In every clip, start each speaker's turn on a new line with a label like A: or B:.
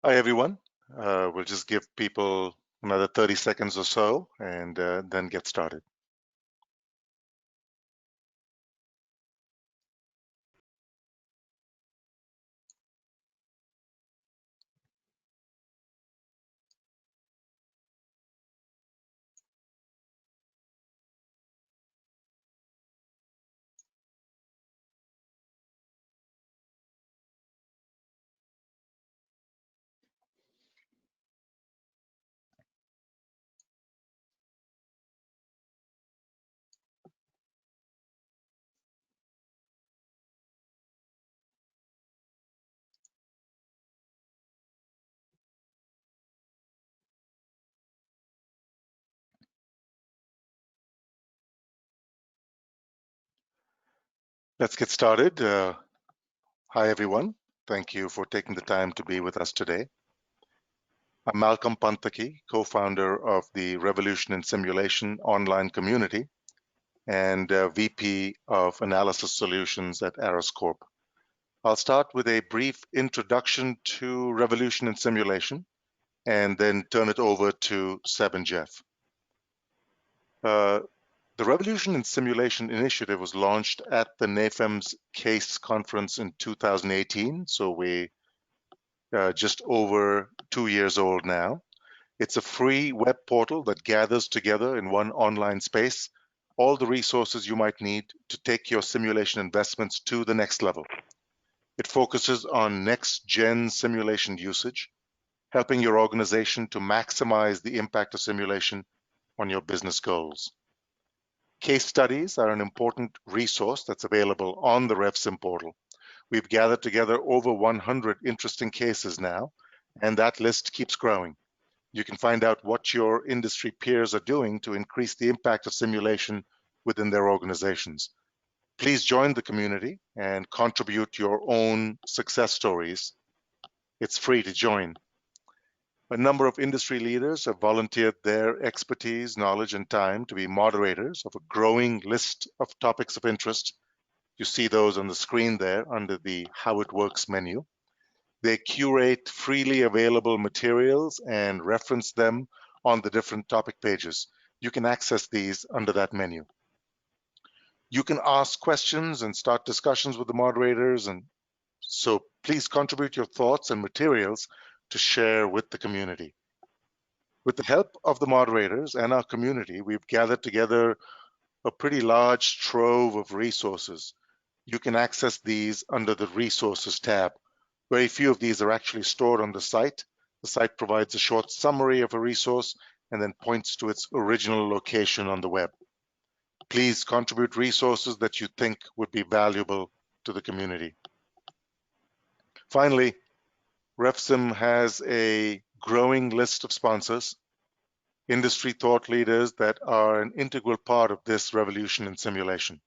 A: Hi, everyone. We'll just give people another 30 seconds or so and then get started. Let's get started. Hi, everyone. Thank you for taking the time to be with us today. I'm Malcolm Pantaki, co-founder of the Revolution in Simulation online community and VP of Analysis Solutions at Aris Corp. I'll start with a brief introduction to Revolution in Simulation and then turn it over to Seb and Jeff. The Revolution in Simulation initiative was launched at the NAFEM's CASE conference in 2018, so we're just over 2 years old now. It's a free web portal that gathers together in one online space all the resources you might need to take your simulation investments to the next level. It focuses on next-gen simulation usage, helping your organization to maximize the impact of simulation on your business goals. Case studies are an important resource that's available on the RevSim portal. We've gathered together over 100 interesting cases now, and that list keeps growing. You can find out what your industry peers are doing to increase the impact of simulation within their organizations. Please join the community and contribute your own success stories. It's free to join. A number of industry leaders have volunteered their expertise, knowledge, and time to be moderators of a growing list of topics of interest. You see those on the screen there under the How It Works menu. They curate freely available materials and reference them on the different topic pages. You can access these under that menu. You can ask questions and start discussions with the moderators, and so please contribute your thoughts and materials to share with the community. With the help of the moderators and our community, we've gathered together a pretty large trove of resources. You can access these under the Resources tab. Very few of these are actually stored on the site. The site provides a short summary of a resource and then points to its original location on the web. Please contribute resources that you think would be valuable to the community. Finally, RevSim has a growing list of sponsors, industry thought leaders that are an integral part of this revolution in simulation.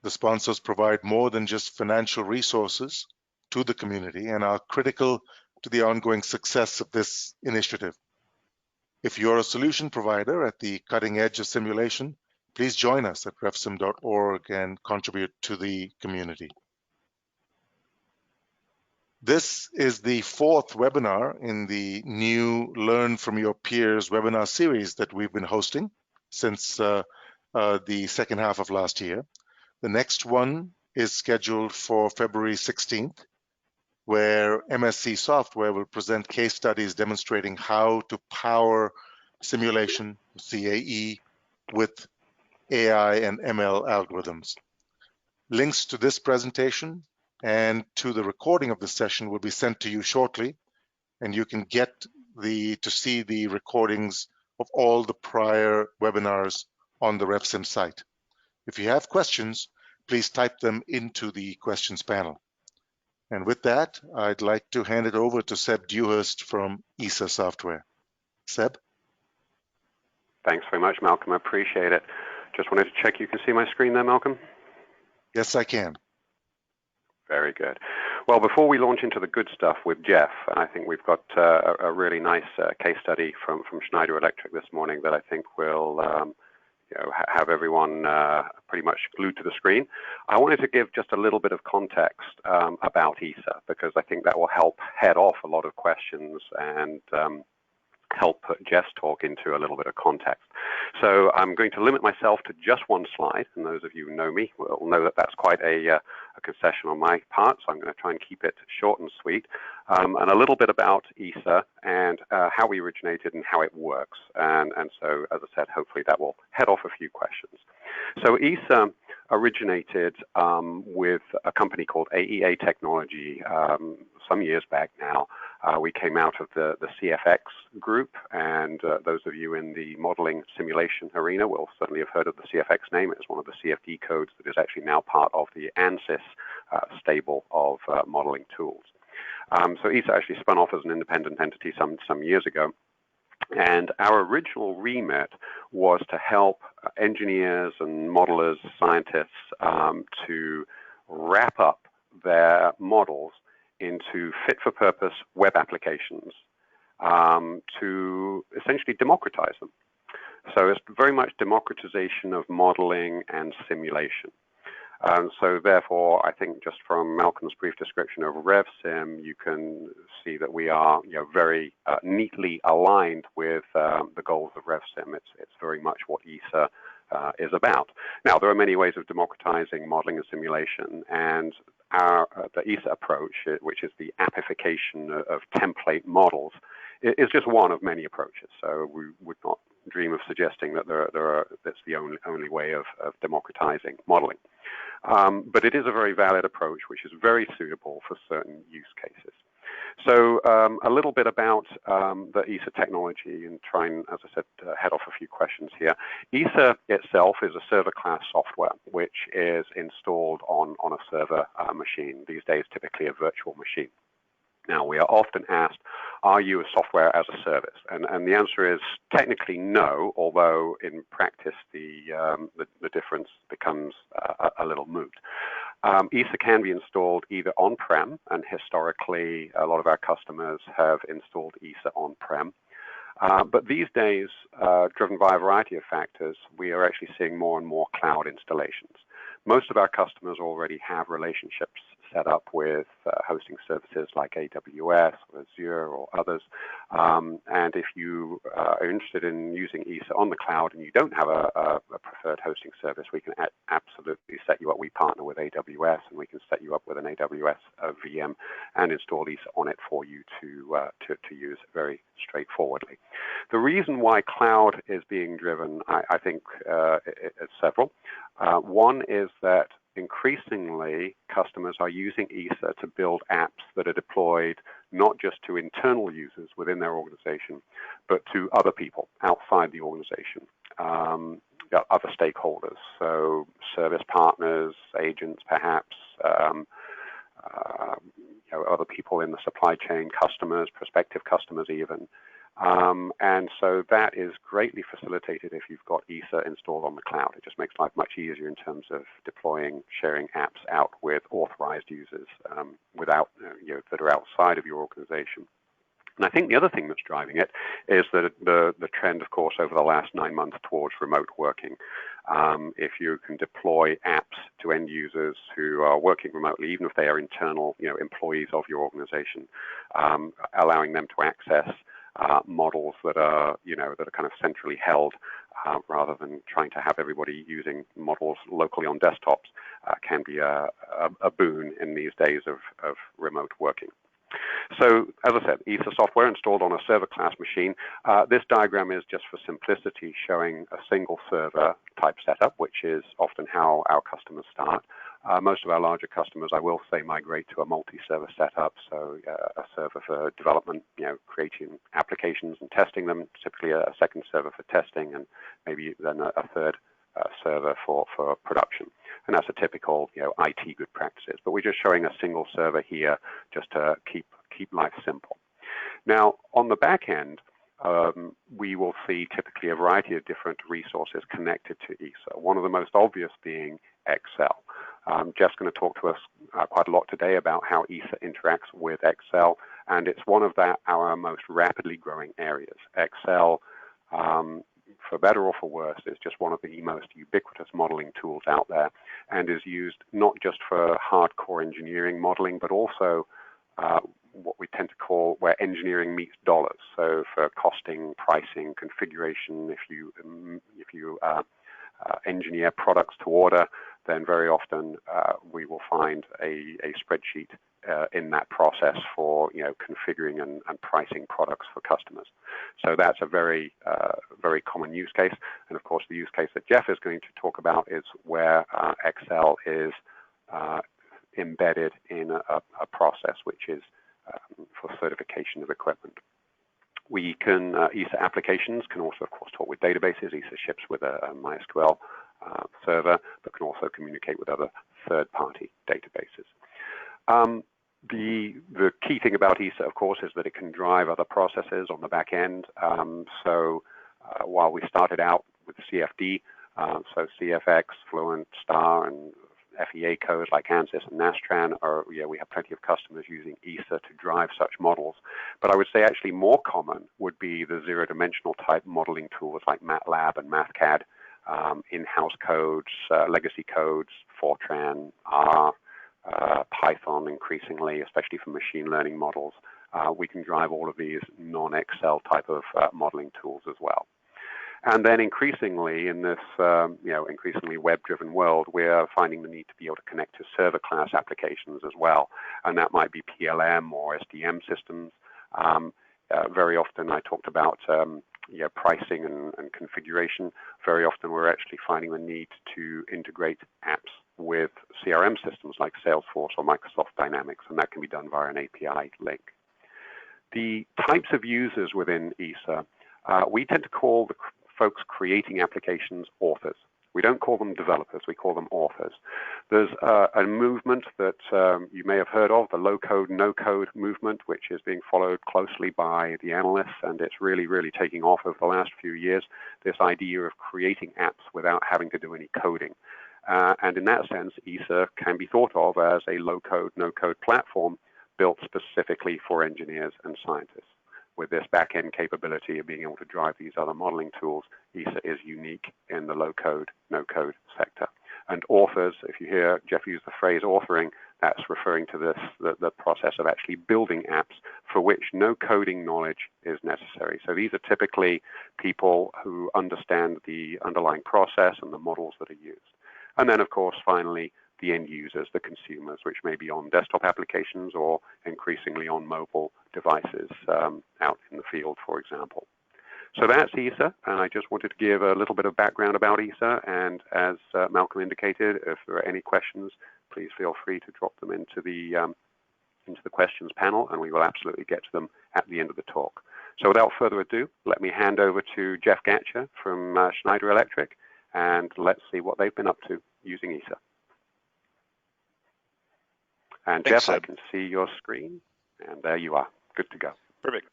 A: The sponsors provide more than just financial resources to the community and are critical to the ongoing success of this initiative. If you're a solution provider at the cutting edge of simulation, please join us at revsim.org and contribute to the community. This is the fourth webinar in the new Learn from Your Peers webinar series that we've been hosting since the second half of last year. The next one is scheduled for February 16th, where MSC Software will present case studies demonstrating how to power simulation, CAE, with AI and ML algorithms. Links to this presentation and to the recording of the session will be sent to you shortly, and you can get to see the recordings of all the prior webinars on the RevSim site. If you have questions, please type them into the questions panel. And with that, I'd like to hand it over to Seb Dewhurst from Esa Software. Seb?
B: Thanks very much, Malcolm. I appreciate it. Just wanted to check you can see my screen there, Malcolm?
A: Yes, I can.
B: Very good. Well, before we launch into the good stuff with Jeff, and I think we've got a really nice case study from Schneider Electric this morning that I think will have everyone pretty much glued to the screen, I wanted to give just a little bit of context about ESA, because I think that will help head off a lot of questions and help put Jeff's talk into a little bit of context. So I'm going to limit myself to just one slide, and those of you who know me will know that that's quite a concession on my part, so I'm going to try and keep it short and sweet, and a little bit about ESA and how we originated and how it works. And so, as I said, hopefully that will head off a few questions. So ESA originated with a company called AEA Technology some years back now. We came out of the CFX group, and those of you in the modeling simulation arena will certainly have heard of the CFX name. It's one of the CFD codes that is actually now part of the ANSYS stable of modeling tools. So ESA actually spun off as an independent entity some years ago. And our original remit was to help engineers and modelers, scientists, to wrap up their models into fit-for-purpose web applications to essentially democratize them. So it's very much democratization of modeling and simulation. So therefore, I think just from Malcolm's brief description of RevSim, you can see that we are very neatly aligned with the goals of RevSim. It's very much what ESA is about. Now, there are many ways of democratizing modeling and simulation, and the ESA approach, which is the amplification of template models, is just one of many approaches. So we would not dream of suggesting that that's the only way of democratizing modeling. But it is a very valid approach, which is very suitable for certain use cases. So a little bit about the ESA technology, and try and, as I said, head off a few questions here. ESA itself is a server class software which is installed on a server machine, these days typically a virtual machine. Now, we are often asked, are you a software as a service? And the answer is technically no, although in practice the difference becomes a little moot. ESA can be installed either on-prem, and historically a lot of our customers have installed ESA on-prem. But these days, driven by a variety of factors, we are actually seeing more and more cloud installations. Most of our customers already have relationships set up with hosting services like AWS or Azure or others. And if you are interested in using ESA on the cloud and you don't have a preferred hosting service, we can absolutely set you up. We partner with AWS, and we can set you up with an AWS VM and install ESA on it for you to use very straightforwardly. The reason why cloud is being driven, I think, it's several. One is that increasingly customers are using ESA to build apps that are deployed not just to internal users within their organization, but to other people outside the organization, other stakeholders, so service partners, agents perhaps, other people in the supply chain, customers, prospective customers even. And so that is greatly facilitated if you've got ESA installed on the cloud. It just makes life much easier in terms of deploying, sharing apps out with authorized users that are outside of your organization. And I think the other thing that's driving it is the trend, of course, over the last 9 months towards remote working. If you can deploy apps to end users who are working remotely, even if they are internal employees of your organization, allowing them to access models that are kind of centrally held, rather than trying to have everybody using models locally on desktops, can be a boon in these days of remote working. So, as I said, ESA software installed on a server class machine. This diagram is just for simplicity showing a single server type setup, which is often how our customers start. Most of our larger customers, I will say, migrate to a multi-server setup, so a server for development, creating applications and testing them, typically a second server for testing, and maybe then a third server for production. And that's a typical IT good practices. But we're just showing a single server here just to keep life simple. Now, on the back end, we will see typically a variety of different resources connected to ESA, one of the most obvious being Excel. Jeff's going to talk to us quite a lot today about how ESA interacts with Excel, and it's one of our most rapidly growing areas. Excel, for better or for worse, is just one of the most ubiquitous modeling tools out there, and is used not just for hardcore engineering modeling, but also what we tend to call where engineering meets dollars. So for costing, pricing, configuration, if you engineer products to order, then very often we will find a spreadsheet in that process for configuring and pricing products for customers. So that's a very common use case. And of course, the use case that Jeff is going to talk about is where Excel is embedded in a process which is for certification of equipment. We can, Esa applications can also, of course, talk with databases. Esa ships with a MySQL server, but can also communicate with other third-party databases. The key thing about Esa, of course, is that it can drive other processes on the back end. While we started out with CFD, so CFX, Fluent, Star, and FEA codes like ANSYS and Nastran, we have plenty of customers using Esa to drive such models. But I would say actually more common would be the zero-dimensional type modeling tools like MATLAB and MathCAD, in-house codes, legacy codes, Fortran, R, Python increasingly, especially for machine learning models. We can drive all of these non-Excel type of modeling tools as well. And then increasingly in this increasingly web-driven world, we're finding the need to be able to connect to server class applications as well. And that might be PLM or SDM systems. Very often I talked about pricing and configuration. Very often we're actually finding the need to integrate apps with CRM systems like Salesforce or Microsoft Dynamics, and that can be done via an API link. The types of users within Esa, we tend to call the folks creating applications authors. We don't call them developers, we call them authors. There's a movement that you may have heard of, the low-code, no-code movement, which is being followed closely by the analysts, and it's really, really taking off over the last few years, this idea of creating apps without having to do any coding. And in that sense, Esa can be thought of as a low-code, no-code platform built specifically for engineers and scientists. With this back-end capability of being able to drive these other modeling tools, Esa is unique in the low-code, no-code sector. And authors, if you hear Jeff use the phrase authoring, that's referring to this, the process of actually building apps for which no coding knowledge is necessary. So these are typically people who understand the underlying process and the models that are used. And then, of course, finally, the end users, the consumers, which may be on desktop applications or increasingly on mobile devices out in the field, for example. So that's Esa, and I just wanted to give a little bit of background about Esa, and as Malcolm indicated, if there are any questions, please feel free to drop them into the questions panel, and we will absolutely get to them at the end of the talk. So without further ado, let me hand over to Jeff Gatcher from Schneider Electric, and let's see what they've been up to using Esa. And
C: Thanks,
B: Jeff, I can see your screen, and there you are. Good to go.
C: Perfect.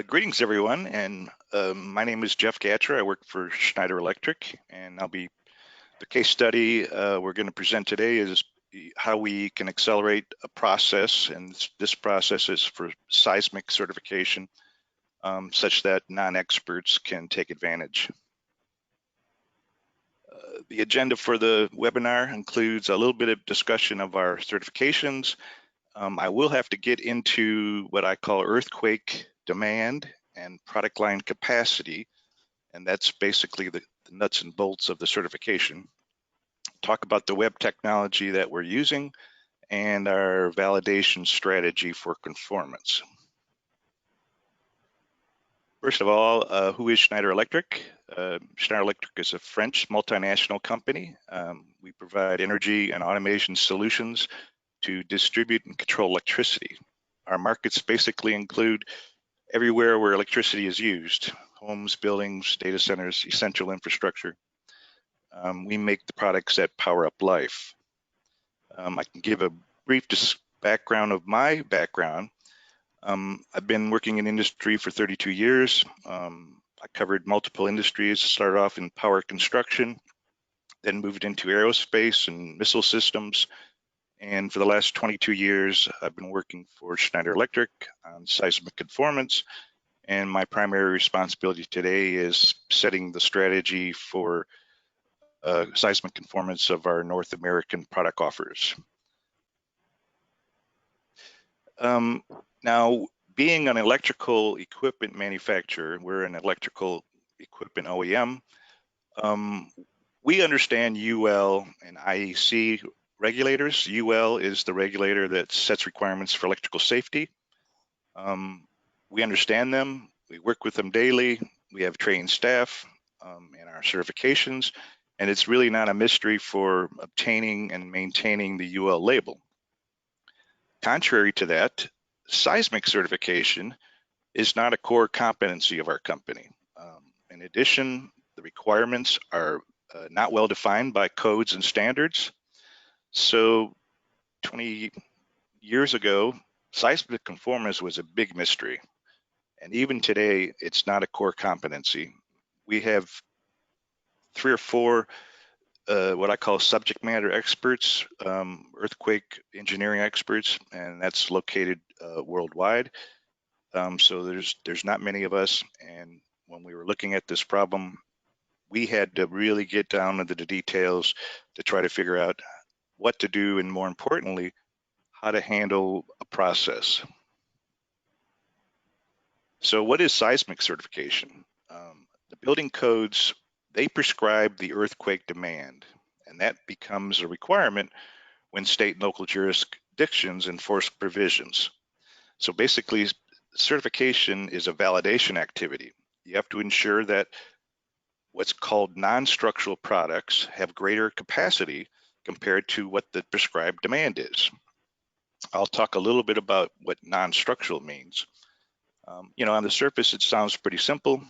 C: Greetings, everyone, and my name is Jeff Gatcher. I work for Schneider Electric, and the case study we're going to present today is how we can accelerate a process, and this process is for seismic certification, such that non-experts can take advantage. The agenda for the webinar includes a little bit of discussion of our certifications. I will have to get into what I call earthquake demand and product line capacity, and that's basically the nuts and bolts of the certification. Talk about the web technology that we're using and our validation strategy for conformance. First of all, who is Schneider Electric? Schneider Electric is a French multinational company. We provide energy and automation solutions to distribute and control electricity. Our markets basically include everywhere where electricity is used: homes, buildings, data centers, essential infrastructure. We make the products that power up life. I can give a brief background of my background. I've been working in industry for 32 years. I covered multiple industries, started off in power construction, then moved into aerospace and missile systems. And for the last 22 years, I've been working for Schneider Electric on seismic conformance And my primary responsibility today is setting the strategy for seismic conformance of our North American product offers. Now, being an electrical equipment manufacturer, we're an electrical equipment OEM. We understand UL and IEC regulators. UL is the regulator that sets requirements for electrical safety. We understand them. We work with them daily. We have trained staff and our certifications, and it's really not a mystery for obtaining and maintaining the UL label. Contrary to that, seismic certification is not a core competency of our company. In addition, the requirements are not well defined by codes and standards. So 20 years ago, seismic conformance was a big mystery. And even today, it's not a core competency. We have 3 or 4 what I call subject matter experts, earthquake engineering experts, and that's located worldwide. So there's not many of us. And when we were looking at this problem, we had to really get down into the details to try to figure out what to do, and more importantly, how to handle a process. So what is seismic certification? The building codes, they prescribe the earthquake demand, and that becomes a requirement when state and local jurisdictions enforce provisions. So basically, certification is a validation activity. You have to ensure that what's called non-structural products have greater capacity compared to what the prescribed demand is. I'll talk a little bit about what non-structural means. On the surface, it sounds pretty simple.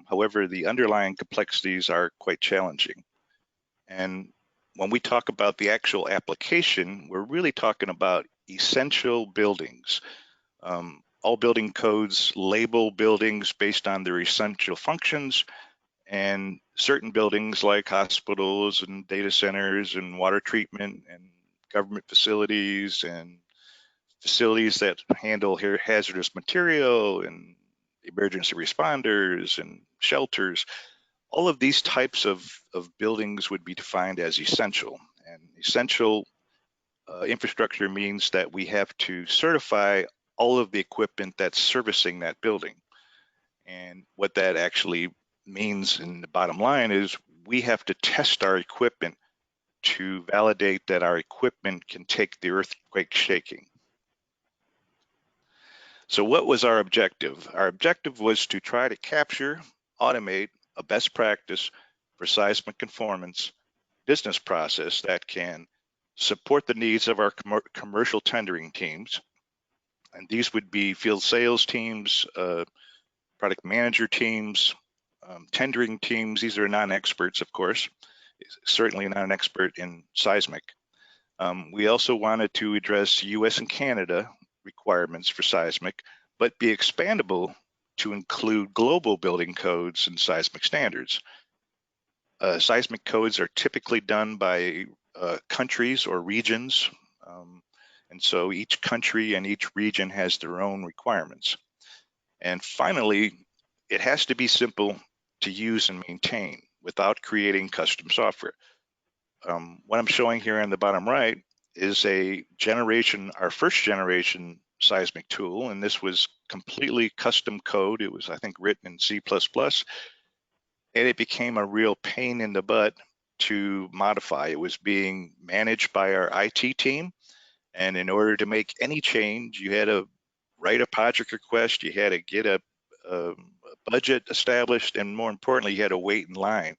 C: However, the underlying complexities are quite challenging. And when we talk about the actual application, we're really talking about essential buildings. All building codes label buildings based on their essential functions, and certain buildings like hospitals and data centers and water treatment and government facilities and facilities that handle hazardous material and emergency responders and shelters. All of these types of buildings would be defined as essential. And essential infrastructure means that we have to certify all of the equipment that's servicing that building. And what that actually means in the bottom line is we have to test our equipment to validate that our equipment can take the earthquake shaking. So what was our objective? Our objective was to try to capture, automate a best practice for seismic conformance business process that can support the needs of our commercial tendering teams. And these would be field sales teams, product manager teams, tendering teams. These are non-experts, of course, certainly not an expert in seismic. We also wanted to address US and Canada requirements for seismic, but be expandable to include global building codes and seismic standards. Seismic codes are typically done by countries or regions, and so each country and each region has their own requirements. And finally, it has to be simple to use and maintain without creating custom software. What I'm showing here on the bottom right is our first generation seismic tool, and this was completely custom code. It was, I think, written in C++, and it became a real pain in the butt to modify. It was being managed by our IT team, and in order to make any change, you had to write a project request, you had to get a budget established, and more importantly, you had to wait in line.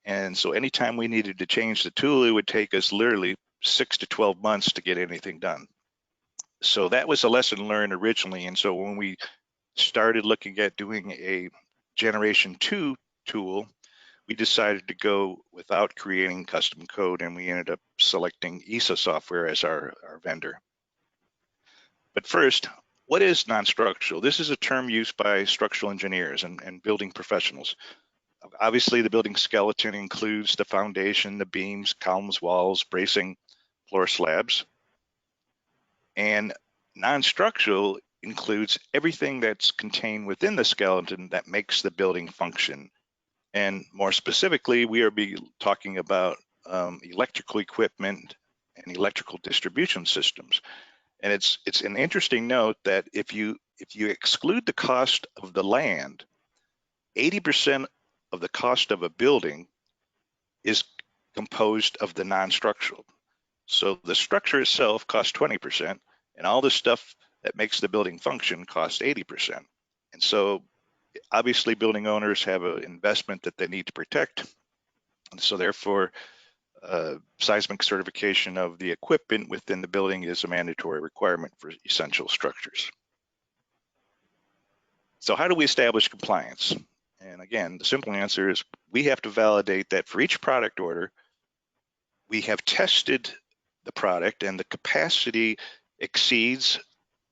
C: And so anytime we needed to change the tool, it would take us literally 6 to 12 months to get anything done. So that was a lesson learned originally. And so when we started looking at doing a generation 2 tool, we decided to go without creating custom code, and we ended up selecting Esa software as our vendor. But first, what is non-structural? This is a term used by structural engineers and building professionals. Obviously, the building skeleton includes the foundation, the beams, columns, walls, bracing, floor slabs. And non-structural includes everything that's contained within the skeleton that makes the building function. And more specifically, we are talking about electrical equipment and electrical distribution systems. And it's an interesting note that if you exclude the cost of the land, 80% of the cost of a building is composed of the non-structural. So the structure itself costs 20%, and all the stuff that makes the building function costs 80%. And so obviously building owners have an investment that they need to protect. And so therefore, seismic certification of the equipment within the building is a mandatory requirement for essential structures. So how do we establish compliance? And again, the simple answer is we have to validate that for each product order, we have tested the product and the capacity exceeds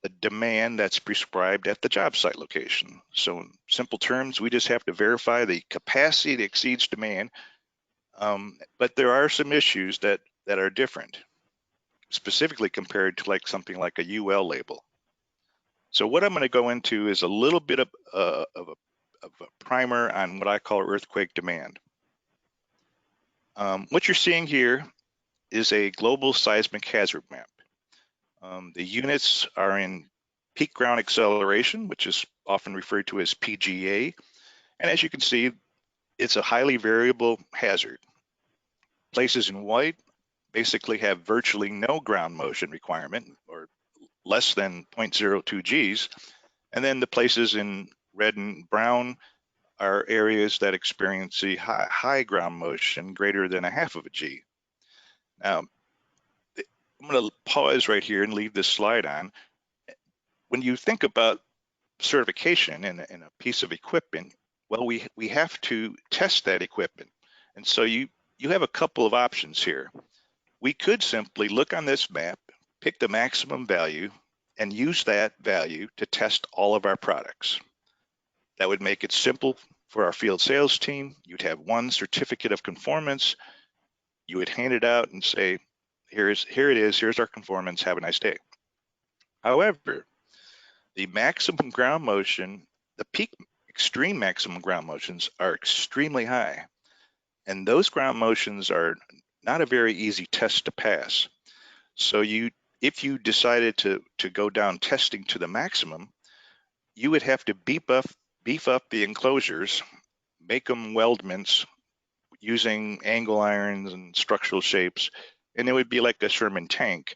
C: the demand that's prescribed at the job site location. So in simple terms, we just have to verify the capacity exceeds demand. But there are some issues that are different, specifically compared to something like a UL label. So what I'm going to go into is a little bit of a primer on what I call earthquake demand. What you're seeing here is a global seismic hazard map. The units are in peak ground acceleration, which is often referred to as PGA. And as you can see, it's a highly variable hazard. Places in white basically have virtually no ground motion requirement, or less than 0.02 Gs. And then the places in red and brown are areas that experience the high ground motion greater than 1/2 of a G. Now, I'm going to pause right here and leave this slide on. When you think about certification in a piece of equipment, well, we have to test that equipment. And so you have a couple of options here. We could simply look on this map, pick the maximum value, and use that value to test all of our products. That would make it simple for our field sales team. You'd have one certificate of conformance. You would hand it out and say, here it is, here's our conformance, have a nice day. However, the maximum ground motion, the peak extreme maximum ground motions are extremely high. And those ground motions are not a very easy test to pass. So if you decided to go down testing to the maximum, you would have to beef up the enclosures, make them weldments using angle irons and structural shapes, and it would be like a Sherman tank.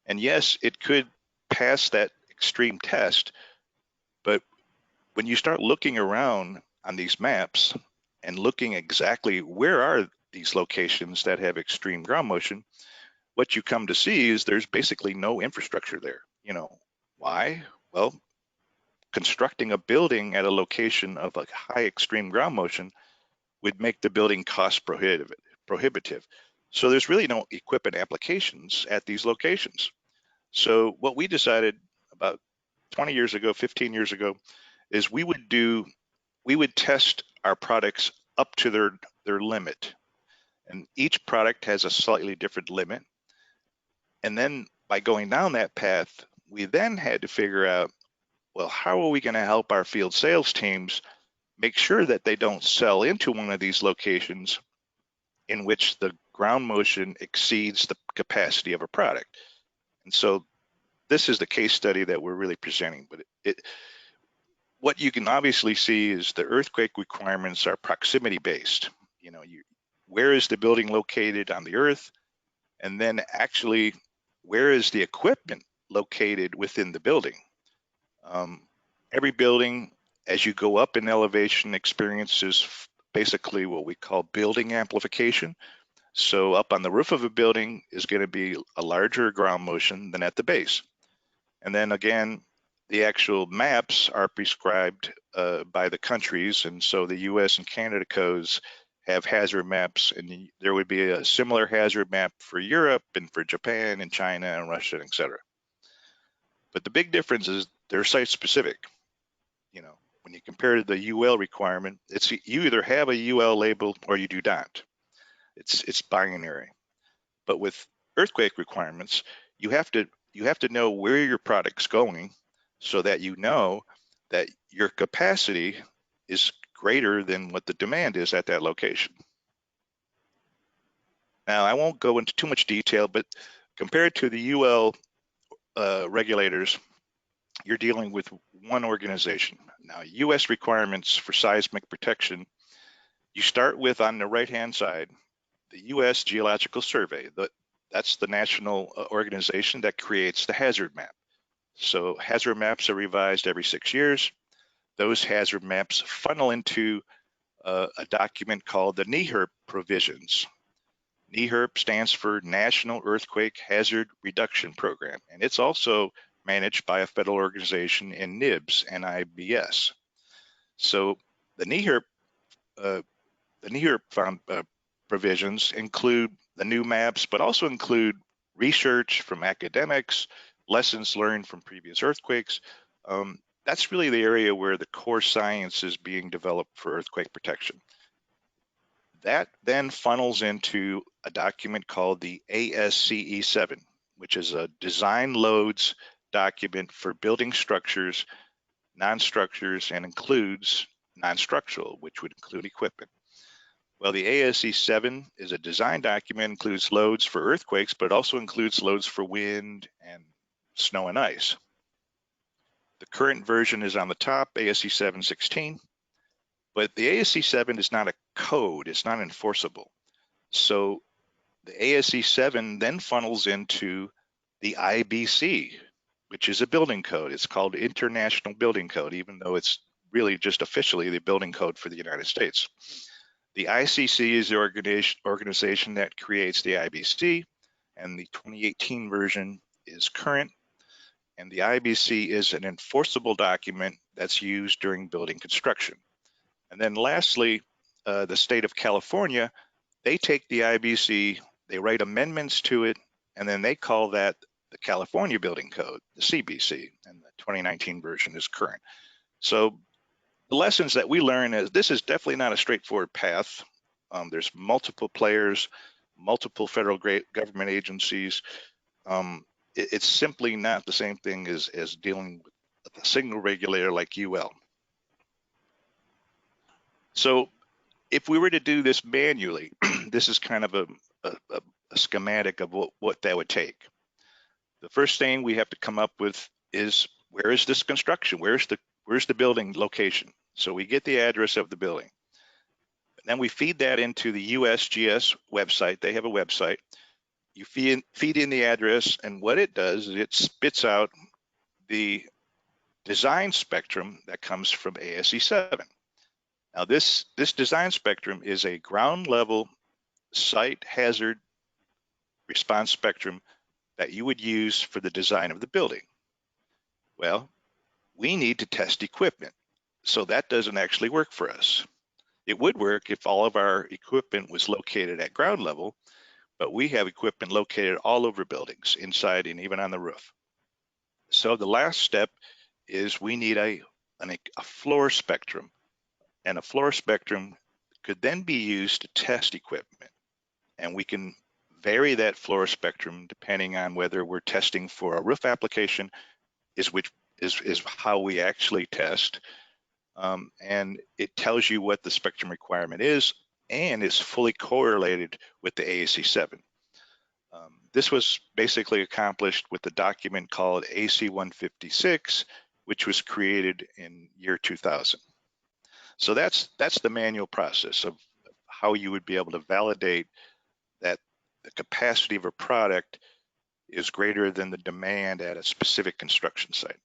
C: And yes, it could pass that extreme test, but when you start looking around on these maps and looking exactly where are these locations that have extreme ground motion, what you come to see is there's basically no infrastructure there. Why? Well, constructing a building at a location of a high extreme ground motion would make the building cost prohibitive. So there's really no equipment applications at these locations. So what we decided about 20 years ago, 15 years ago, is we would test our products up to their limit. And each product has a slightly different limit. And then by going down that path, we then had to figure out, well, how are we going to help our field sales teams make sure that they don't sell into one of these locations in which the ground motion exceeds the capacity of a product? And so this is the case study that we're really presenting. But what you can obviously see is the earthquake requirements are proximity based. Where is the building located on the earth? And then actually, where is the equipment located within the building? Every building, as you go up in elevation, experiences basically what we call building amplification. So up on the roof of a building is going to be a larger ground motion than at the base. And then again, the actual maps are prescribed by the countries. And so the US and Canada codes have hazard maps, and there would be a similar hazard map for Europe and for Japan and China and Russia, et cetera. But the big difference is they're site specific. When you compare to the UL requirement, you either have a UL label or you do not. It's binary. But with earthquake requirements, you have to know where your product's going. so that you know that your capacity is greater than what the demand is at that location. Now, I won't go into too much detail, but compared to the UL regulators, you're dealing with one organization. Now, US requirements for seismic protection, you start with, on the right-hand side, the US Geological Survey. That's the national organization that creates the hazard map. So hazard maps are revised every 6 years. Those hazard maps funnel into a document called the NEHRP provisions. NEHRP stands for National Earthquake Hazard Reduction Program, and it's also managed by a federal organization in NIBS, NIBS. So the NEHRP provisions include the new maps, but also include research from academics, lessons learned from previous earthquakes. That's really the area where the core science is being developed for earthquake protection. That then funnels into a document called the ASCE7, which is a design loads document for building structures, non-structures, and includes non-structural, which would include equipment. Well, the ASCE7 is a design document, includes loads for earthquakes, but also includes loads for wind and snow and ice. The current version is on the top, ASCE 716, but the ASCE 7 is not a code, it's not enforceable. So the ASCE 7 then funnels into the IBC, which is a building code. It's called International Building Code, even though it's really just officially the building code for the United States. The ICC is the organization that creates the IBC, and the 2018 version is current. And the IBC is an enforceable document that's used during building construction. And then lastly, the state of California, they take the IBC, they write amendments to it, and then they call that the California Building Code, the CBC, and the 2019 version is current. So the lessons that we learn is this is definitely not a straightforward path. There's multiple players, multiple federal government agencies. It's simply not the same thing as dealing with a single regulator like UL. So if we were to do this manually, this is kind of a schematic of what that would take. The first thing we have to come up with is, where is this construction? Where's the building location? So we get the address of the building. Then we feed that into the USGS website. They have a website. You feed in the address, and what it does is it spits out the design spectrum that comes from ASCE7. Now this design spectrum is a ground level site hazard response spectrum that you would use for the design of the building. Well, we need to test equipment, so that doesn't actually work for us. It would work if all of our equipment was located at ground level, but we have equipment located all over buildings, inside and even on the roof. So the last step is we need a floor spectrum, and a floor spectrum could then be used to test equipment. And we can vary that floor spectrum depending on whether we're testing for a roof application, is how we actually test. And it tells you what the spectrum requirement is, and is fully correlated with the ASCE7. This was basically accomplished with a document called AC-156, which was created in year 2000. So that's the manual process of how you would be able to validate that the capacity of a product is greater than the demand at a specific construction site.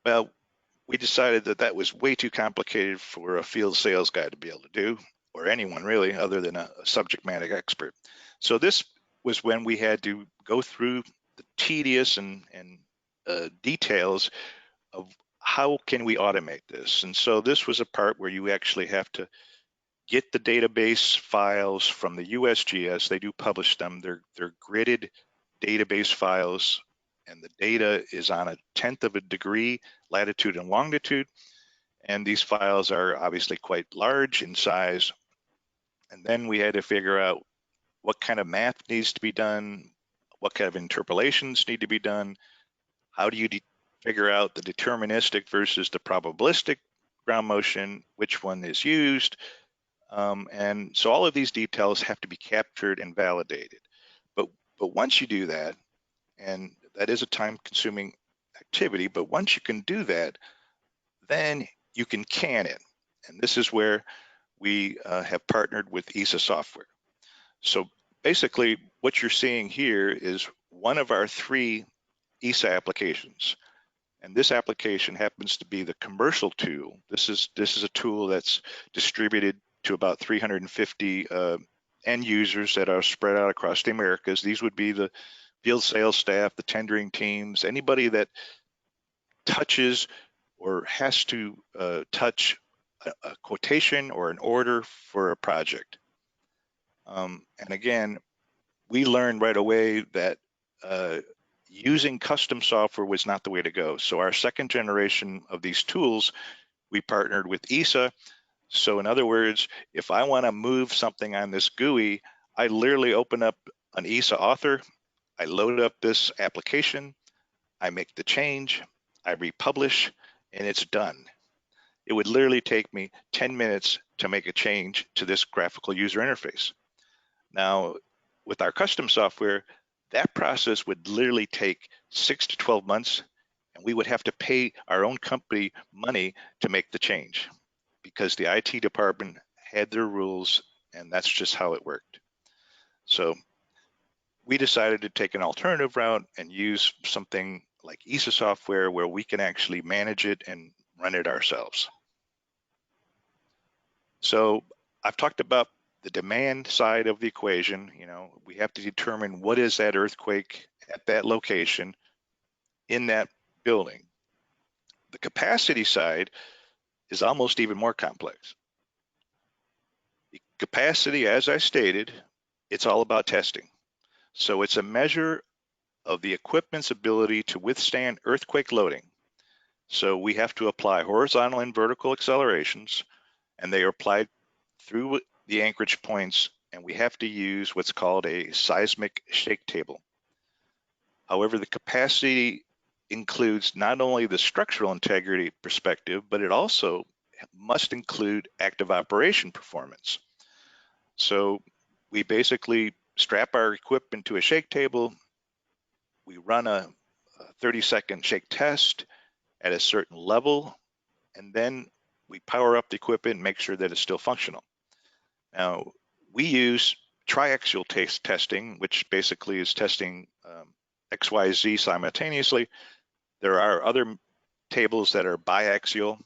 C: Well, we decided that was way too complicated for a field sales guy to be able to do, or anyone really, other than a subject matter expert. So this was when we had to go through the tedious and details of how can we automate this. And so this was a part where you actually have to get the database files from the USGS. They do publish them. They're gridded database files, and the data is on 1/10 of a degree latitude and longitude. And these files are obviously quite large in size. And then we had to figure out what kind of math needs to be done, what kind of interpolations need to be done, how do you figure out the deterministic versus the probabilistic ground motion, which one is used. And so all of these details have to be captured and validated. But once you do that, and that is a time-consuming activity, but once you can do that, then you can can it. And this is where we have partnered with Esa software. So basically what you're seeing here is one of our 3 Esa applications. And this application happens to be the commercial tool. This is a tool that's distributed to about 350 end users that are spread out across the Americas. These would be the field sales staff, the tendering teams, anybody that touches or has to touch a quotation or an order for a project. And again, we learned right away that using custom software was not the way to go. So our 2nd generation of these tools, we partnered with Esa. So in other words, if I want to move something on this GUI, I literally open up an Esa author, I load up this application, I make the change, I republish, and it's done. It would literally take me 10 minutes to make a change to this graphical user interface. Now, with our custom software, that process would literally take 6 to 12 months, and we would have to pay our own company money to make the change because the IT department had their rules, and that's just how it worked. So we decided to take an alternative route and use something like Esa software where we can actually manage it and run it ourselves. So I've talked about the demand side of the equation. You know, we have to determine what is that earthquake at that location in that building. The capacity side is almost even more complex. The capacity, as I stated, it's all about testing. So it's a measure of the equipment's ability to withstand earthquake loading. So we have to apply horizontal and vertical accelerations, and they are applied through the anchorage points, and we have to use what's called a seismic shake table. However, the capacity includes not only the structural integrity perspective, but it also must include active operation performance. So we basically strap our equipment to a shake table, we run a 30-second shake test at a certain level, and then we power up the equipment and make sure that it's still functional. Now, we use Tri-Axial testing, which basically is testing XYZ simultaneously. There are other tables that are biaxial,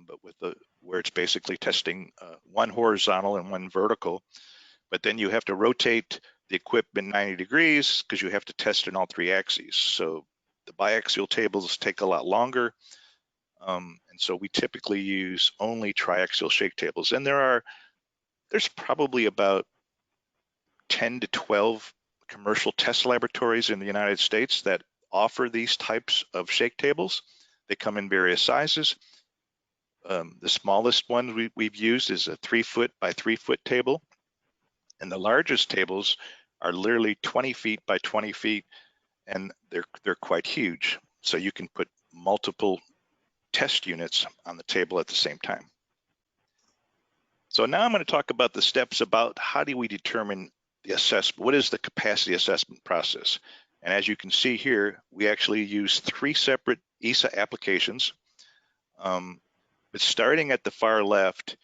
C: but with where it's basically testing one horizontal and one vertical. But then you have to rotate the equipment 90 degrees because you have to test in all 3 axes. So the biaxial tables take a lot longer. And so we typically use only tri-axial shake tables. And there's probably about 10 to 12 commercial test laboratories in the United States that offer these types of shake tables. They come in various sizes. The smallest one we've used is a 3-foot by 3-foot table. And the largest tables are literally 20 feet by 20 feet, and they're quite huge. So you can put multiple test units on the table at the same time. So now I'm going to talk about the steps about how do we determine the assessment. What is the capacity assessment process? And as you can see here, we actually use 3 separate Esa applications. But starting at the far left,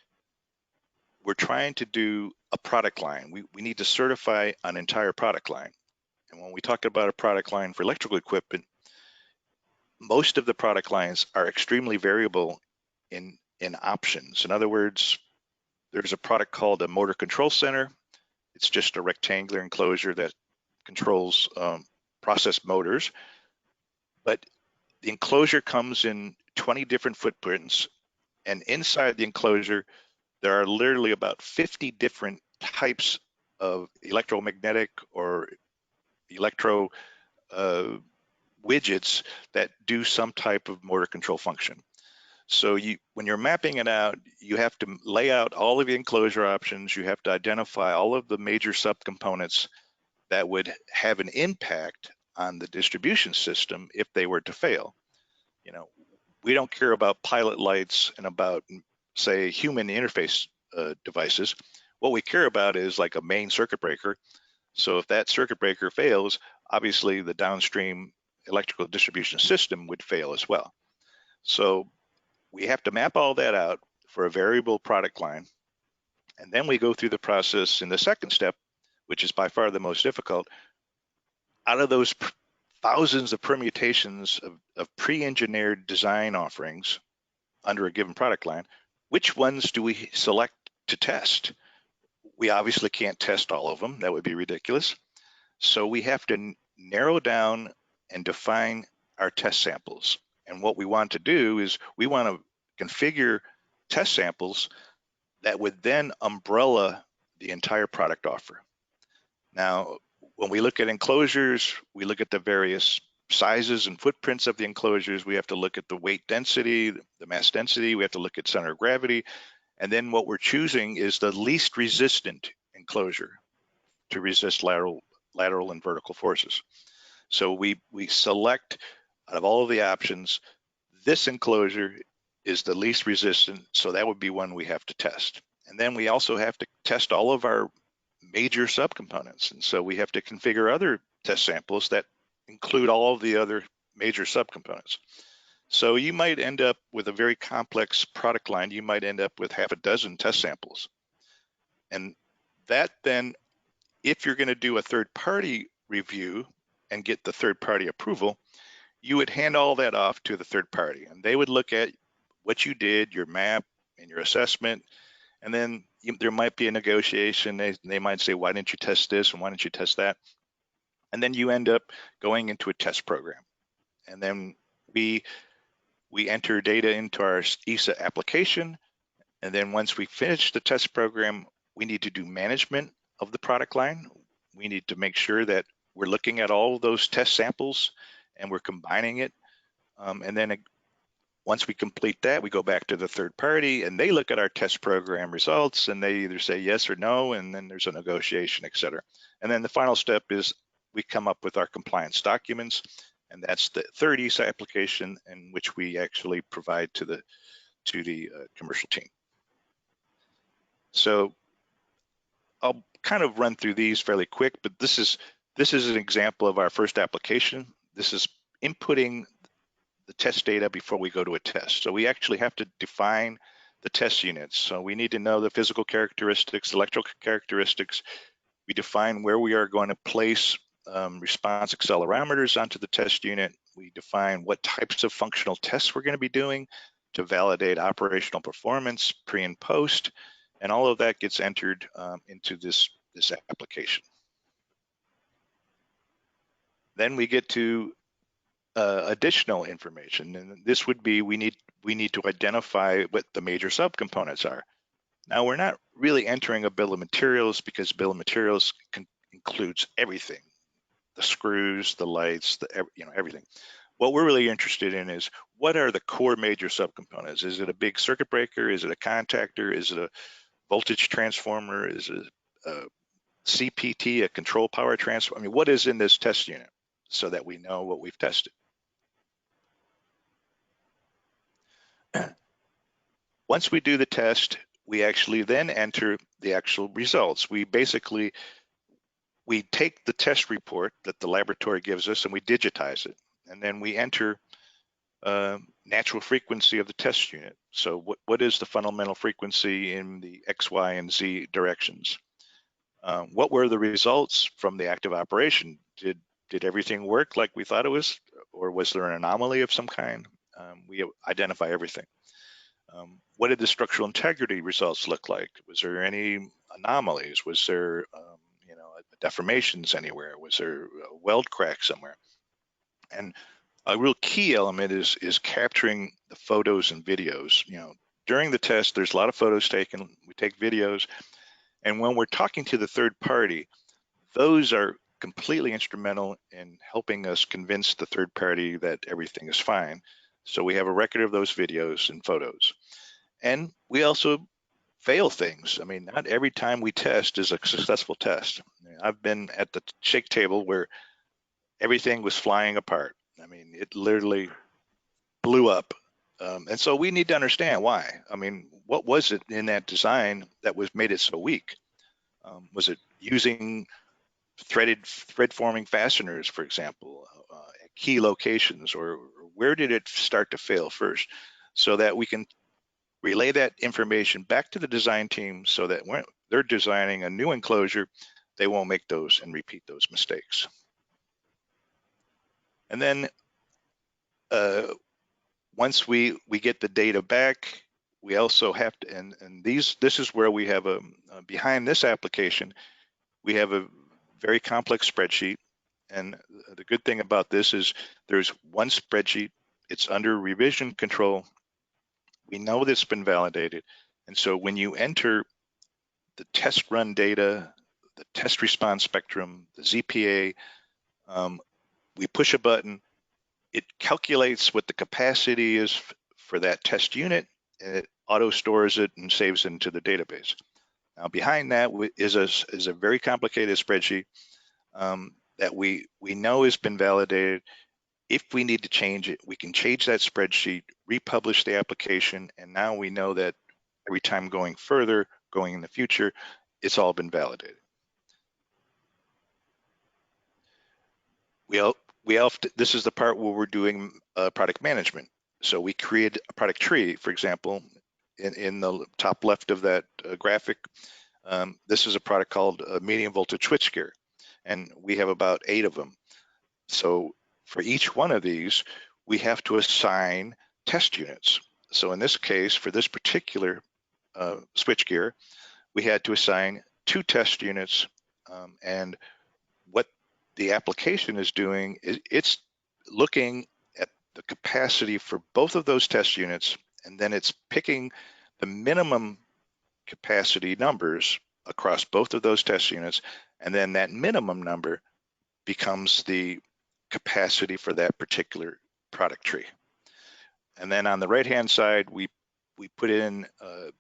C: we're trying to do a product line. We need to certify an entire product line. And when we talk about a product line for electrical equipment, most of the product lines are extremely variable in options. In other words, there's a product called a motor control center. It's just a rectangular enclosure that controls process motors. But the enclosure comes in 20 different footprints. And inside the enclosure, there are literally about 50 different types of electromagnetic or electro widgets that do some type of motor control function. So when you're mapping it out, you have to lay out all of the enclosure options. You have to identify all of the major subcomponents that would have an impact on the distribution system if they were to fail. we don't care about pilot lights and about, say, human interface devices. What we care about is like a main circuit breaker. So if that circuit breaker fails, obviously the downstream electrical distribution system would fail as well. So we have to map all that out for a variable product line. And then we go through the process in the second step, which is by far the most difficult. Out of those thousands of permutations of pre-engineered design offerings under a given product line, which ones do we select to test? We obviously can't test all of them. That would be ridiculous. So we have to narrow down and define our test samples. And what we want to do is we want to configure test samples that would then umbrella the entire product offer. Now, when we look at enclosures, we look at the various sizes and footprints of the enclosures. We have to look at the weight density, the mass density. We have to look at center of gravity. And then what we're choosing is the least resistant enclosure to resist lateral and vertical forces. So we select out of all of the options, this enclosure is the least resistant, so that would be one we have to test. And then we also have to test all of our major subcomponents. And so we have to configure other test samples that include all of the other major subcomponents. So you might end up with a very complex product line. You might end up with half a dozen test samples. And that then, if you're going to do a third-party review and get the third-party approval, you would hand all that off to the third party, and they would look at what you did, your map and your assessment, and then there might be a negotiation. They might say, why didn't you test this and why didn't you test that? And then you end up going into a test program. And then we enter data into our Esa application. And then once we finish the test program, we need to do management of the product line. We need to make sure that we're looking at all of those test samples and we're combining it. And then once we complete that, we go back to the third party and they look at our test program results and they either say yes or no, and then there's a negotiation, et cetera. And then the final step is we come up with our compliance documents, and that's the third Esa application in which we actually provide to the commercial team. So I'll kind of run through these fairly quick, but this is an example of our first application. This is inputting the test data before we go to a test. So we actually have to define the test units. So we need to know the physical characteristics, electrical characteristics. We define where we are going to place response accelerometers onto the test unit. We define what types of functional tests we're going to be doing to validate operational performance pre and post, and all of that gets entered into this application. Then we get to additional information, and this would be we need to identify what the major subcomponents are. Now we're not really entering a bill of materials because bill of materials includes everything, the screws, the lights, everything. What we're really interested in is what are the core major subcomponents? Is it a big circuit breaker? Is it a contactor? Is it a voltage transformer? Is it a CPT, a control power transformer? I mean, what is in this test unit so that we know what we've tested? Once we do the test, we actually then enter the actual results. We take the test report that the laboratory gives us and we digitize it. And then we enter natural frequency of the test unit. So what is the fundamental frequency in the X, Y, and Z directions? What were the results from the active operation? Did everything work like we thought it was, or was there an anomaly of some kind? We identify everything. What did the structural integrity results look like? Was there any anomalies? Was there deformations anywhere? Was there a weld crack somewhere? And a real key element is capturing the photos and videos. During the test, there's a lot of photos taken. We take videos, and when we're talking to the third party, those are completely instrumental in helping us convince the third party that everything is fine. So we have a record of those videos and photos. And we also fail things. I mean, not every time we test is a successful test. I've been at the shake table where everything was flying apart. I mean, it literally blew up. And so we need to understand why. I mean, what was it in that design that made it so weak? Was it using thread forming fasteners, for example, at key locations, or where did it start to fail first? So that we can relay that information back to the design team so that when they're designing a new enclosure, they won't make those and repeat those mistakes. And then once we get the data back, we also have to, and this is where we have behind this application, we have a very complex spreadsheet. And the good thing about this is there's one spreadsheet, it's under revision control. We know that's been validated. And so when you enter the test run data, the test response spectrum, the ZPA, we push a button, it calculates what the capacity is for that test unit, and it auto stores it and saves it into the database. Now behind that is a very complicated spreadsheet that we know has been validated. If we need to change it, we can change that spreadsheet, republish the application, and now we know that every time going in the future, it's all been validated. This is the part where we're doing product management. So we create a product tree, for example, in the top left of that graphic. This is a product called medium voltage switchgear, and we have about 8 of them. So for each one of these, we have to assign test units. So in this case, for this particular switchgear, we had to assign 2 test units, and what the application is doing is it's looking at the capacity for both of those test units, and then it's picking the minimum capacity numbers across both of those test units, and then that minimum number becomes the capacity for that particular product tree. And then on the right-hand side, we put in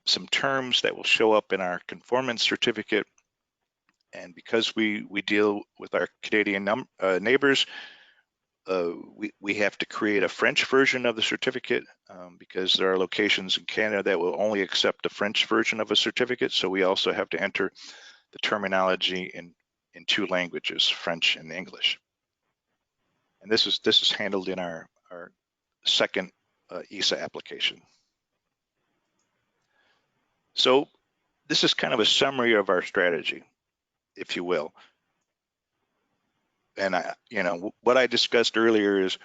C: some terms that will show up in our conformance certificate. And because we deal with our Canadian neighbors, we have to create a French version of the certificate because there are locations in Canada that will only accept the French version of a certificate. So we also have to enter the terminology in 2 languages, French and English. And this is handled in our second Esa application. So this is kind of a summary of our strategy, if you will. And what I discussed earlier is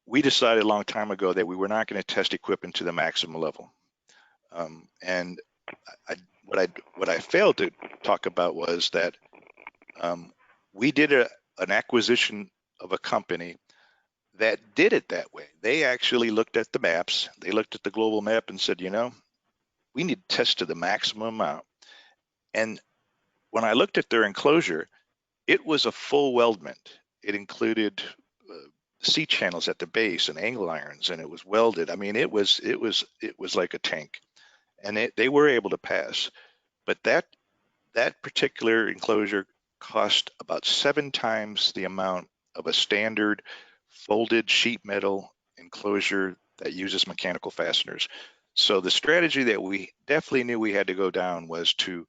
C: we decided a long time ago that we were not going to test equipment to the maximum level. And what I failed to talk about was that we did an acquisition of a company that did it that way. They actually looked at the maps, they looked at the global map and said, we need to test to the maximum amount. And when I looked at their enclosure, it was a full weldment. It included C channels at the base and angle irons, and it was welded. I mean, it was like a tank, and they were able to pass. But that particular enclosure cost about 7 times the amount of a standard folded sheet metal enclosure that uses mechanical fasteners. So the strategy that we definitely knew we had to go down was to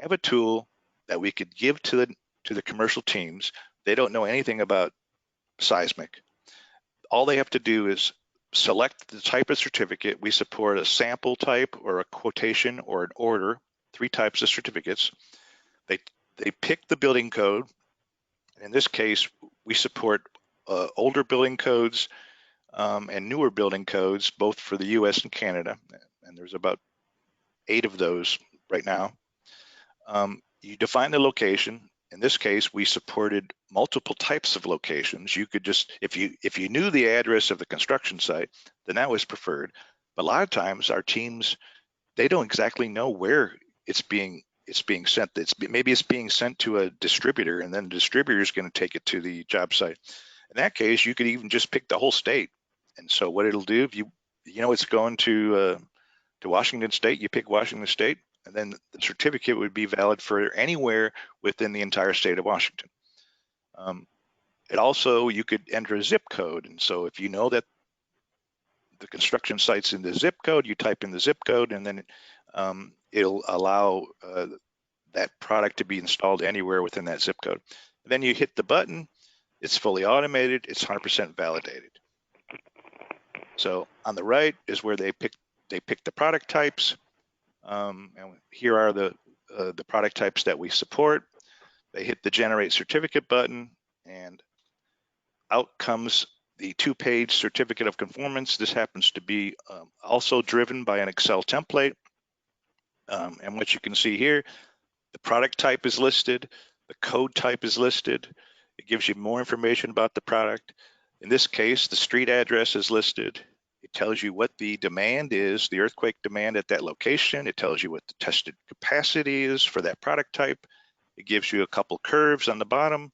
C: have a tool that we could give to the commercial teams. They don't know anything about seismic. All they have to do is select the type of certificate. We support a sample type or a quotation or an order, 3 types of certificates. They pick the building code. In this case, we support older building codes and newer building codes, both for the US and Canada. And there's about 8 of those right now. You define the location. In this case, we supported multiple types of locations. You could just, if you knew the address of the construction site, then that was preferred. But a lot of times our teams, they don't exactly know where it's being sent. Maybe it's being sent to a distributor, and then the distributor is going to take it to the job site. In that case, you could even just pick the whole state. And so what it'll do, if you know it's going to Washington State, you pick Washington State, and then the certificate would be valid for anywhere within the entire state of Washington. It also, you could enter a zip code. And so if you know that the construction sites in the zip code. You type in the zip code, and then it'll allow that product to be installed anywhere within that zip code. And then you hit the button. It's fully automated. It's 100% validated. So on the right is where they pick the product types, and here are the product types that we support. They hit the generate certificate button, and out comes the 2-page certificate of conformance. This happens to be also driven by an Excel template. And what you can see here, the product type is listed, the code type is listed. It gives you more information about the product. In this case, the street address is listed. It tells you what the demand is, the earthquake demand at that location. It tells you what the tested capacity is for that product type. It gives you a couple curves on the bottom.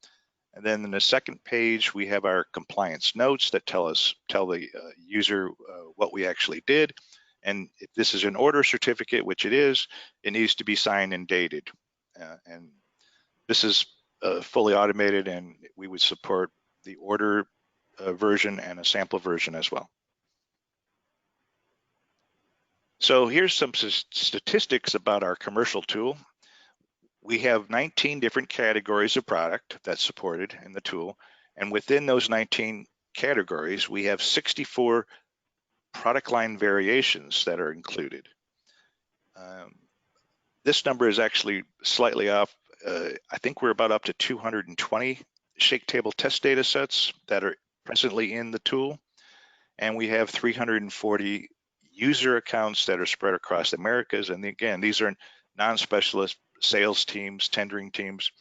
C: And then in the second page, we have our compliance notes that tell the user what we actually did. And if this is an order certificate, which it is, it needs to be signed and dated. And this is fully automated, and we would support the order version and a sample version as well. So here's some statistics about our commercial tool. We have 19 different categories of product that's supported in the tool. And within those 19 categories, we have 64 product line variations that are included. This number is actually slightly off. I think we're about up to 220 shake table test data sets that are presently in the tool. And we have 340 user accounts that are spread across the Americas. And again, these are non-specialist sales teams, tendering teams.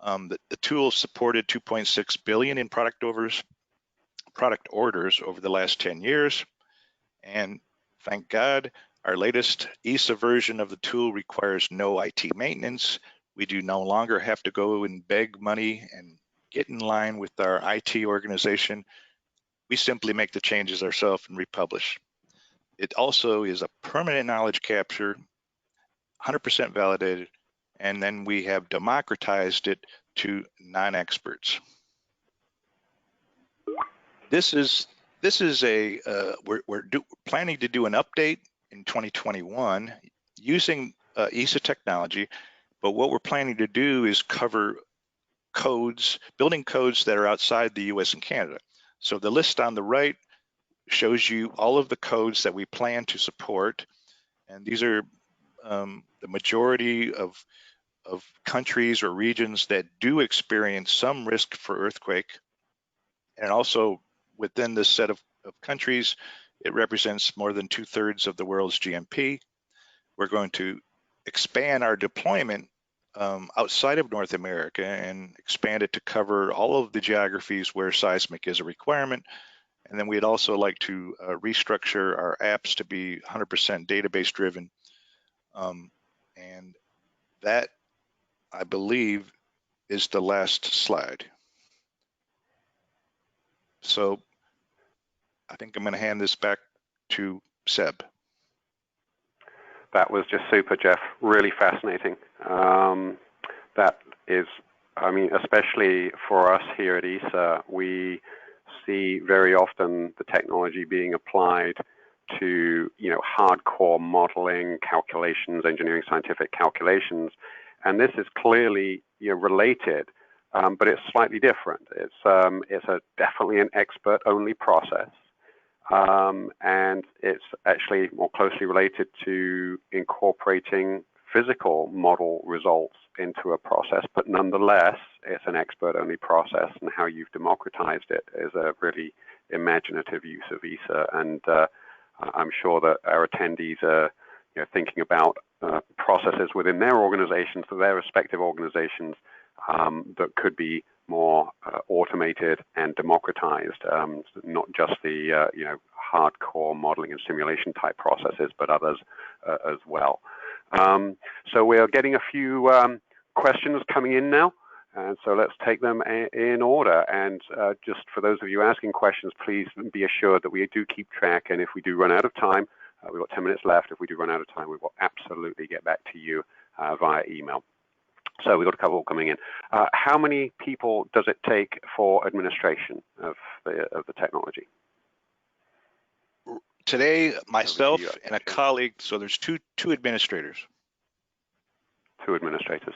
C: The tool supported 2.6 billion in product orders over the last 10 years. And thank God, our latest ESA version of the tool requires no IT maintenance. We do no longer have to go and beg money and get in line with our IT organization. We simply make the changes ourselves and republish. It also is a permanent knowledge capture, 100% validated, and then we have democratized it to non-experts. We're planning to do an update in 2021 using ESA technology, but what we're planning to do is cover building codes that are outside the US and Canada. So the list on the right shows you all of the codes that we plan to support, and these are the majority of countries or regions that do experience some risk for earthquake. And also within this set of countries, it represents more than 2/3 of the world's GNP. We're going to expand our deployment outside of North America and expand it to cover all of the geographies where seismic is a requirement. And then we'd also like to restructure our apps to be 100% database driven. And that, I believe, is the last slide. So I think I'm going to hand this back to Seb.
B: That was just super, Jeff. Really fascinating. That is, I mean, especially for us here at ESA, we see very often the technology being applied to, hardcore modeling, calculations, engineering scientific calculations, and this is clearly related, but it's slightly different. It's definitely an expert-only process. And it's actually more closely related to incorporating physical model results into a process, but nonetheless, it's an expert-only process, and how you've democratized it is a really imaginative use of ESA, and I'm sure that our attendees are thinking about processes within their organizations, for their respective organizations, that could be more automated and democratized, not just the hardcore modeling and simulation type processes, but others as well. So we are getting a few questions coming in now, and so let's take them in order. And just for those of you asking questions, please be assured that we do keep track, and if we do run out of time, we've got 10 minutes left. If we do run out of time, we will absolutely get back to you via email. So we've got a couple coming in. How many people does it take for administration of the technology?
C: Today, myself
B: you
C: and a colleague, so there's two administrators.
B: Two administrators.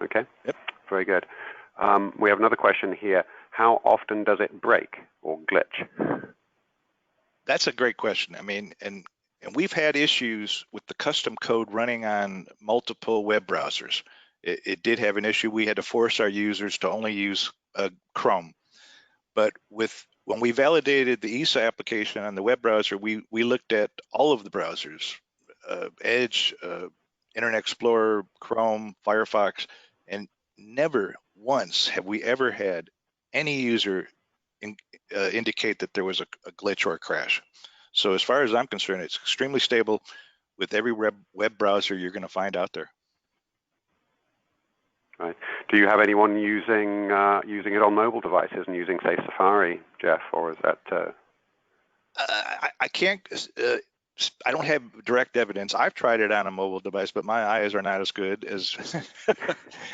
B: Okay.
C: Yep.
B: Very good. We have another question here. How often does it break or glitch?
C: That's a great question. I mean, and we've had issues with the custom code running on multiple web browsers. It did have an issue. We had to force our users to only use Chrome. But when we validated the Esa application on the web browser, we looked at all of the browsers, Edge, Internet Explorer, Chrome, Firefox, and never once have we ever had any user indicate that there was a glitch or a crash. So as far as I'm concerned, it's extremely stable with every web browser you're going to find out there.
B: Right. Do you have anyone using it on mobile devices and using, say, Safari, Jeff, or is that?
C: I can't. I don't have direct evidence. I've tried it on a mobile device, but my eyes are not as good as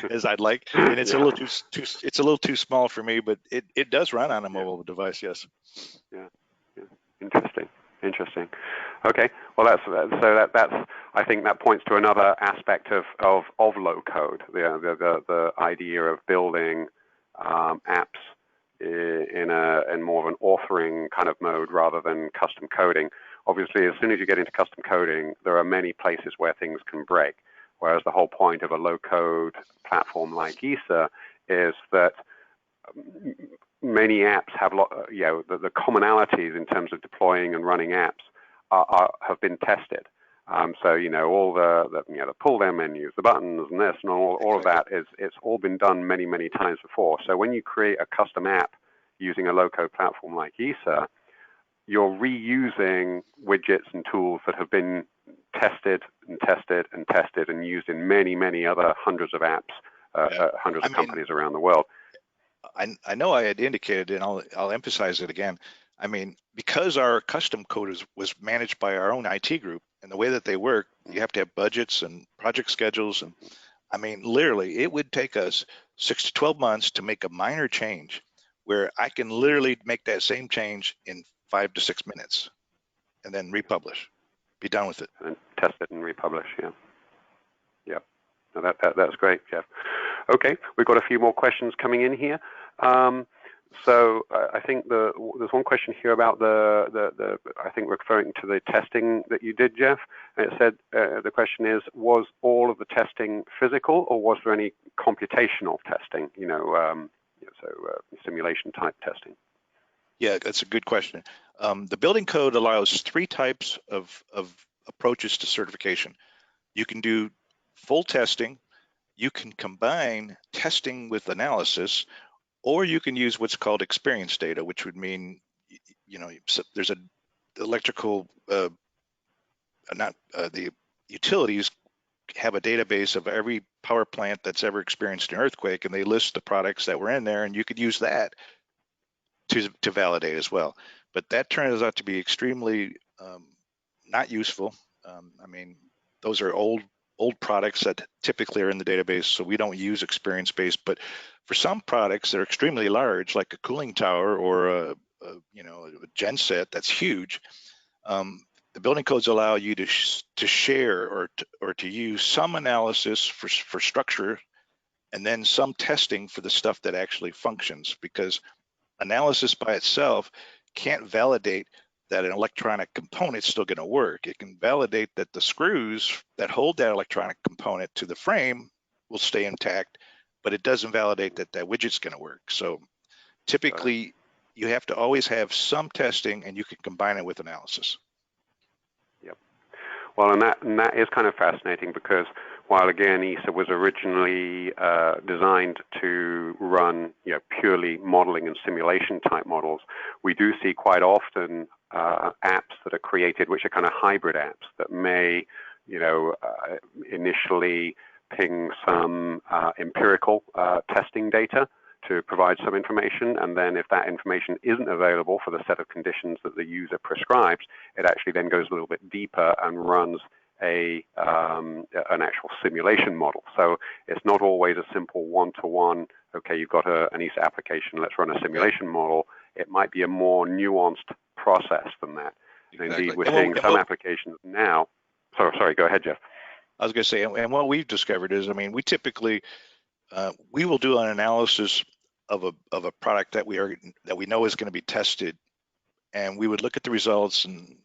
C: as I'd like, and it's a little it's a little too small for me. But it does run on a mobile device, yes.
B: Yeah. Interesting. Okay. Well, that's I think that points to another aspect of low code, the idea of building apps in more of an authoring kind of mode rather than custom coding. Obviously, as soon as you get into custom coding, there are many places where things can break. Whereas the whole point of a low code platform like Esa is that many apps have the commonalities in terms of deploying and running apps have been tested. So all the pull down menus, the buttons, and this and all of that it's all been done many times before. So when you create a custom app using a low code platform like Esa, you're reusing widgets and tools that have been tested and used in many other hundreds of apps, hundreds of companies around the world.
C: I know I had indicated, and I'll emphasize it again. I mean, because our custom code was managed by our own IT group, and the way that they work, you have to have budgets and project schedules, and I mean, literally, it would take us 6 to 12 months to make a minor change, where I can literally make that same change in 5 to 6 minutes, and then republish, be done with it,
B: and test it and republish. Yeah. No, that's great, Jeff. Okay, we've got a few more questions coming in here. So I think there's one question here about I think referring to the testing that you did, Jeff. And it said the question is, was all of the testing physical, or was there any computational testing? Simulation type testing.
C: Yeah, that's a good question. The building code allows 3 types of approaches to certification. You can do full testing, you can combine testing with analysis, or you can use what's called experience data, which would mean, there's an electrical, the utilities have a database of every power plant that's ever experienced an earthquake, and they list the products that were in there, and you could use that to validate as well. But that turns out to be extremely not useful. I mean, those are old products that typically are in the database, so we don't use experience-based. But for some products that are extremely large, like a cooling tower or a genset that's huge, the building codes allow you to share or to use some analysis for structure, and then some testing for the stuff that actually functions, because analysis by itself can't validate that an electronic component's still going to work. It can validate that the screws that hold that electronic component to the frame will stay intact, but it doesn't validate that widget's going to work. So typically, you have to always have some testing, and you can combine it with analysis.
B: Yep. Well, and that is kind of fascinating, because while again Esa was originally designed to run purely modeling and simulation type models, we do see quite often apps that are created which are kind of hybrid apps that may initially ping some empirical testing data to provide some information, and then if that information isn't available for the set of conditions that the user prescribes, it actually then goes a little bit deeper and runs an actual simulation model. So it's not always a simple one-to-one, okay, you've got an Esa application, let's run a simulation model. It might be a more nuanced process than that.
C: Exactly.
B: Indeed, we're seeing some applications now. Sorry, go ahead, Jeff.
C: I was going to say, and what we've discovered is, I mean, we typically we will do an analysis of a product that we know is going to be tested, and we would look at the results, and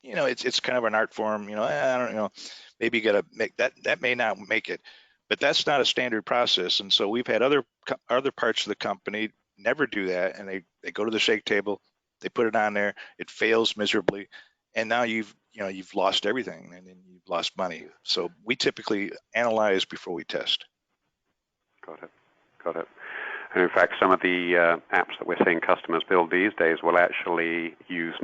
C: you know, it's kind of an art form. You know, I don't know, maybe you got to make that may not make it, but that's not a standard process. And so we've had other parts of the company never do that, and they go to the shake table, they put it on there, it fails miserably, and now you've lost everything, and then you've lost money. So we typically analyze before we test.
B: Got it. And in fact, some of the apps that we're seeing customers build these days will actually use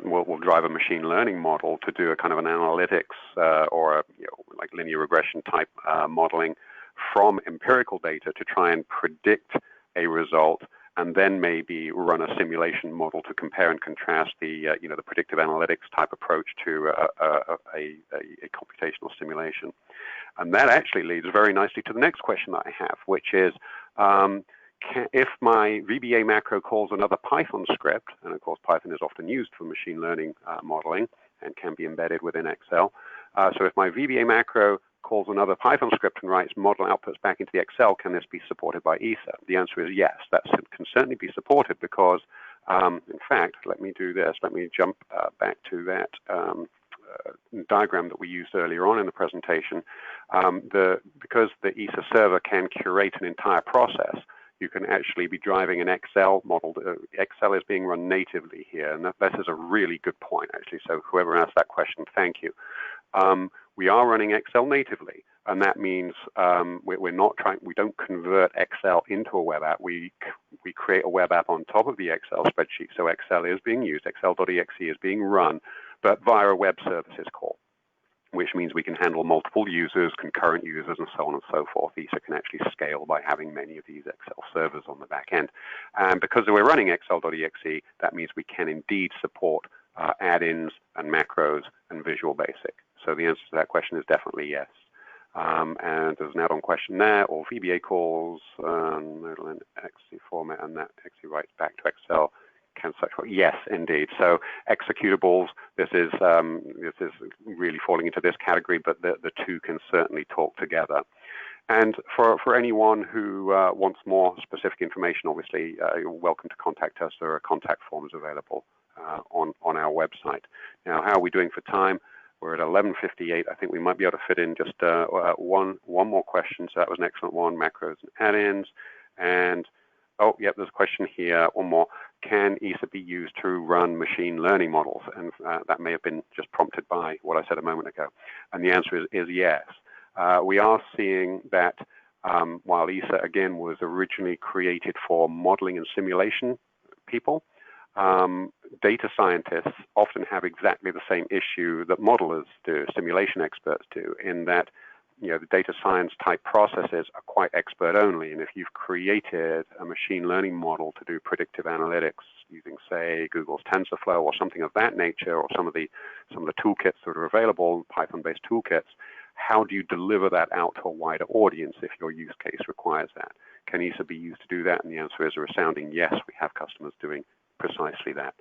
B: will drive a machine learning model to do a kind of an analytics or a, like linear regression type modeling from empirical data to try and predict a result, and then maybe run a simulation model to compare and contrast the the predictive analytics type approach to a computational simulation. And that actually leads very nicely to the next question that I have, which is, if my VBA macro calls another Python script, and of course Python is often used for machine learning modeling and can be embedded within Excel. So if my VBA macro calls another Python script and writes model outputs back into the Excel, can this be supported by ESA? The answer is yes, that can certainly be supported because, in fact, let me do this. Let me jump back to that diagram that we used earlier on in the presentation. Because the ESA server can curate an entire process, you can actually be driving an Excel model. Excel is being run natively here, and that is a really good point, actually. So whoever asked that question, thank you. We are running Excel natively, and that means we don't convert Excel into a web app. We create a web app on top of the Excel spreadsheet. So Excel is being used, Excel.exe is being run, but via a web services call, which means we can handle multiple users, concurrent users, and so on and so forth. ESA can actually scale by having many of these Excel servers on the back end. And because we're running Excel.exe, that means we can indeed support add-ins and macros and Visual Basic. So the answer to that question is definitely yes. And there's an add-on question there, or VBA calls, model in exe format, and that exe writes back to Excel. Can such work? Yes, indeed. So executables, this is really falling into this category, but the two can certainly talk together. And for anyone who wants more specific information, obviously, you're welcome to contact us. There are contact forms available on our website. Now, how are we doing for time? We're at 11:58. I think we might be able to fit in just one more question. So that was an excellent one, macros and add-ins. And, oh, yep, there's a question here, one more. Can ESA be used to run machine learning models? And that may have been just prompted by what I said a moment ago. And the answer is yes. We are seeing that while ESA, again, was originally created for modeling and simulation people, data scientists often have exactly the same issue that modelers do, simulation experts do, in that the data science type processes are quite expert only. And if you've created a machine learning model to do predictive analytics using, say, Google's TensorFlow or something of that nature, or some of the toolkits that are available, Python-based toolkits, how do you deliver that out to a wider audience if your use case requires that? Can ESA be used to do that? And the answer is a resounding yes. We have customers doing precisely that.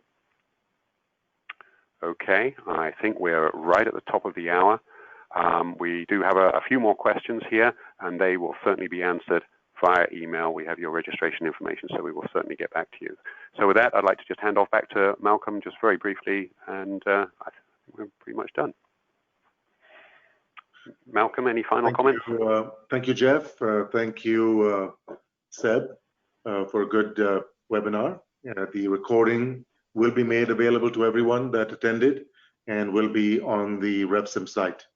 B: Okay, I think we're right at the top of the hour. We do have a few more questions here, and they will certainly be answered via email. We have your registration information, so we will certainly get back to you. So with that, I'd like to just hand off back to Malcolm just very briefly, and I think we're pretty much done. Malcolm, any final comments?
A: Thank you, Jeff. Thank you, Seb, for a good webinar. The recording will be made available to everyone that attended and will be on the RevSim site.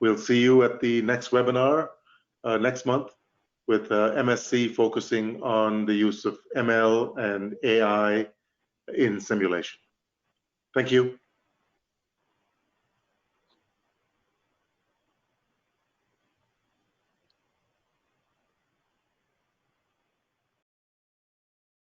A: We'll see you at the next webinar next month with MSc focusing on the use of ML and AI in simulation. Thank you.